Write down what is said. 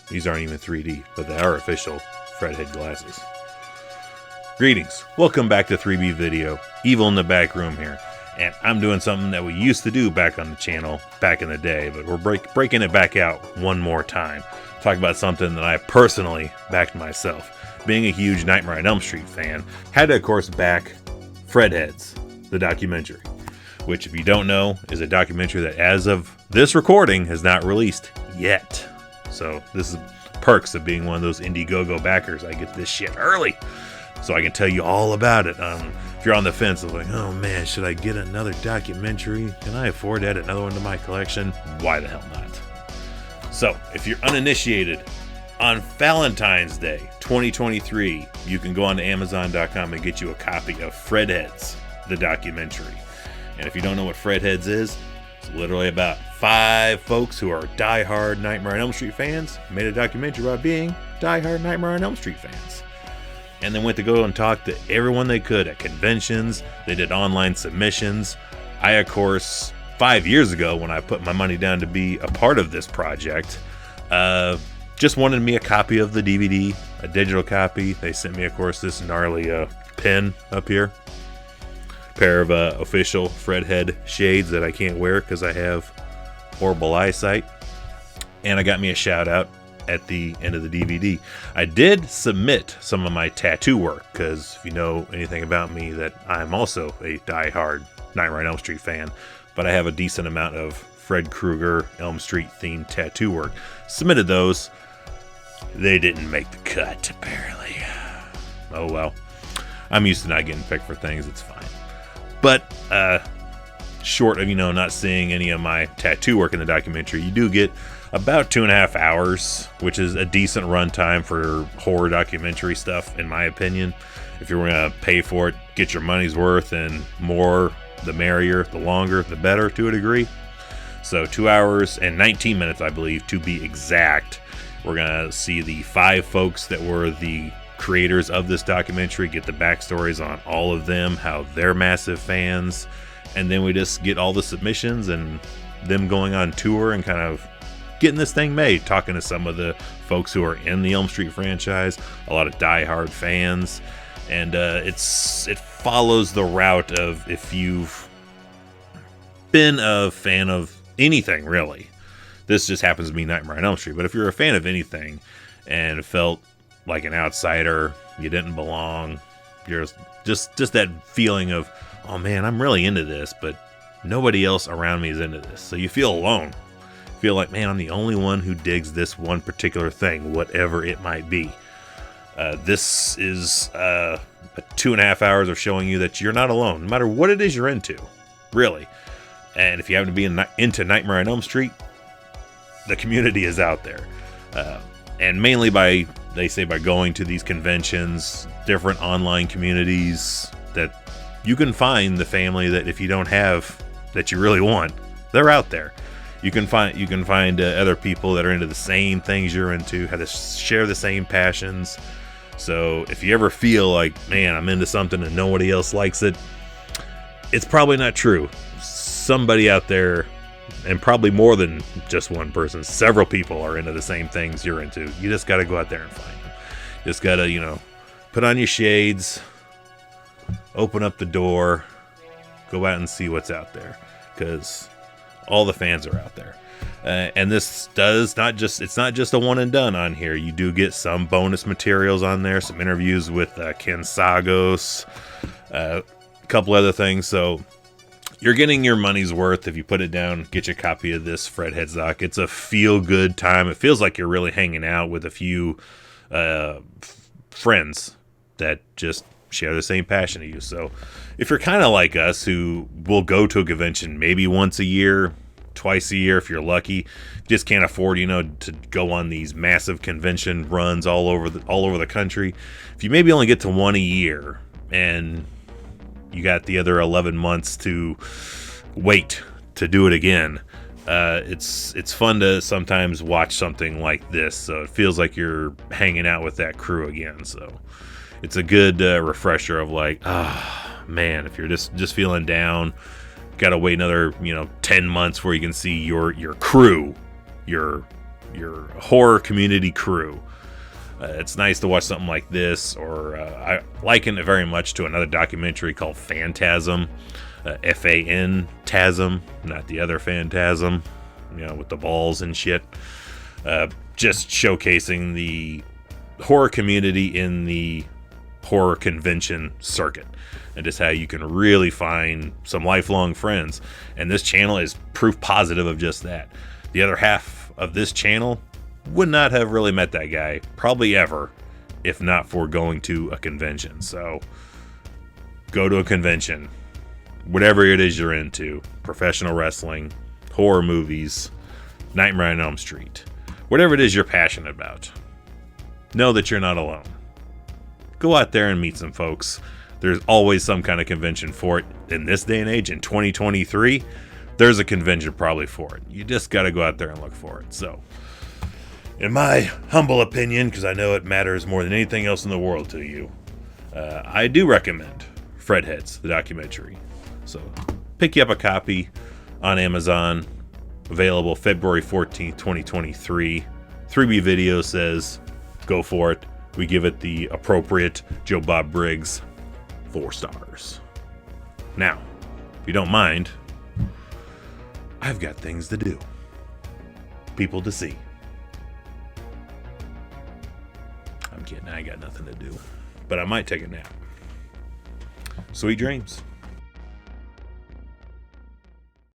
These aren't even 3D, but they are official Fredhead glasses. Greetings. Welcome back to 3B Video. Evil in the back room here. And I'm doing something that we used to do back on the channel back in the day, but we're breaking it back out one more time. Talk about something that I personally backed myself. Being a huge Nightmare on Elm Street fan, had to, of course, back Fredheads, the documentary. Which, if you don't know, is a documentary that, as of this recording, has not released yet. So, this is perks of being one of those Indiegogo backers. I get this shit early, so I can tell you all about it. If you're on the fence of like, oh man, should I get another documentary? Can I afford to add another one to my collection? Why the hell not? So, if you're uninitiated, on Valentine's Day 2023, you can go on to Amazon.com and get you a copy of Fredheads, the documentary. And if you don't know what Fredheads is, it's literally about 5 folks who are die-hard Nightmare on Elm Street fans, made a documentary about being die-hard Nightmare on Elm Street fans. And then went to go and talk to everyone they could at conventions. They did online submissions. I, of course, 5 years ago, when I put my money down to be a part of this project, just wanted me a copy of the DVD, a digital copy. They sent me, of course, this gnarly pin up here. Pair of official Fredhead shades that I can't wear because I have horrible eyesight. And I got me a shout out at the end of the DVD. I did submit some of my tattoo work because if you know anything about me, that I'm also a die-hard Nightmare on Elm Street fan, but I have a decent amount of Fred Krueger Elm Street themed tattoo work. Submitted those. They didn't make the cut, apparently. Oh well. I'm used to not getting picked for things, it's fine. But short of, not seeing any of my tattoo work in the documentary, you do get about 2.5 hours, which is a decent runtime for horror documentary stuff, in my opinion. If you're going to pay for it, get your money's worth, and more the merrier, the longer, the better, to a degree. So 2 hours and 19 minutes, I believe, to be exact. We're going to see the 5 folks that were the creators of this documentary, get the backstories on all of them, how they're massive fans, and then we just get all the submissions and them going on tour and kind of getting this thing made, talking to some of the folks who are in the Elm Street franchise, a lot of die-hard fans, and it follows the route of, if you've been a fan of anything, really. This just happens to be Nightmare on Elm Street, but if you're a fan of anything and felt like an outsider, you didn't belong, you're just that feeling of, oh man, I'm really into this, but nobody else around me is into this. So you feel alone. You feel like, man, I'm the only one who digs this one particular thing, whatever it might be. This is 2.5 hours of showing you that you're not alone, no matter what it is you're into, really. And if you happen to be into Nightmare on Elm Street, the community is out there. And mainly they say by going to these conventions, different online communities, that you can find the family that if you don't have, that you really want, they're out there. You can find other people that are into the same things you're into, share the same passions. So if you ever feel like, man, I'm into something and nobody else likes it, it's probably not true. Somebody out there, and probably more than just one person, several people are into the same things you're into. You just got to go out there and find them. Just got to, put on your shades, open up the door, go out and see what's out there, because all the fans are out there. And this it's not just a one and done on here. You do get some bonus materials on there, some interviews with Ken Sagos, a couple other things. So you're getting your money's worth if you put it down, get your copy of this Fredheads doc. It's a feel-good time. It feels like you're really hanging out with a few friends that just share the same passion as you. So if you're kind of like us, who will go to a convention maybe once a year, twice a year if you're lucky, just can't afford, to go on these massive convention runs all over the country. If you maybe only get to one a year and you got the other 11 months to wait to do it again, it's fun to sometimes watch something like this, so it feels like you're hanging out with that crew again. So it's a good refresher of like, man, if you're just feeling down, gotta wait another 10 months where you can see your crew, your your horror community crew. It's nice to watch something like this, or I liken it very much to another documentary called Phantasm, F-A-N-tasm, not the other Phantasm, with the balls and shit. Just showcasing the horror community in the horror convention circuit, and just how you can really find some lifelong friends. And this channel is proof positive of just that. The other half of this channel would not have really met that guy, probably ever, if not for going to a convention. So go to a convention, whatever it is you're into, professional wrestling, horror movies, Nightmare on Elm Street, whatever it is you're passionate about, know that you're not alone. Go out there and meet some folks. There's always some kind of convention for it. In this day and age, in 2023, there's a convention probably for it. You just got to go out there and look for it. So, in my humble opinion, because I know it matters more than anything else in the world to you, I do recommend Fredheads, the documentary. So pick you up a copy on Amazon, available February 14th, 2023. 3B Video says go for it. We give it the appropriate Joe Bob Briggs 4 stars. Now, if you don't mind, I've got things to do. People to see. I'm kidding, I ain't got nothing to do. But I might take a nap. Sweet dreams.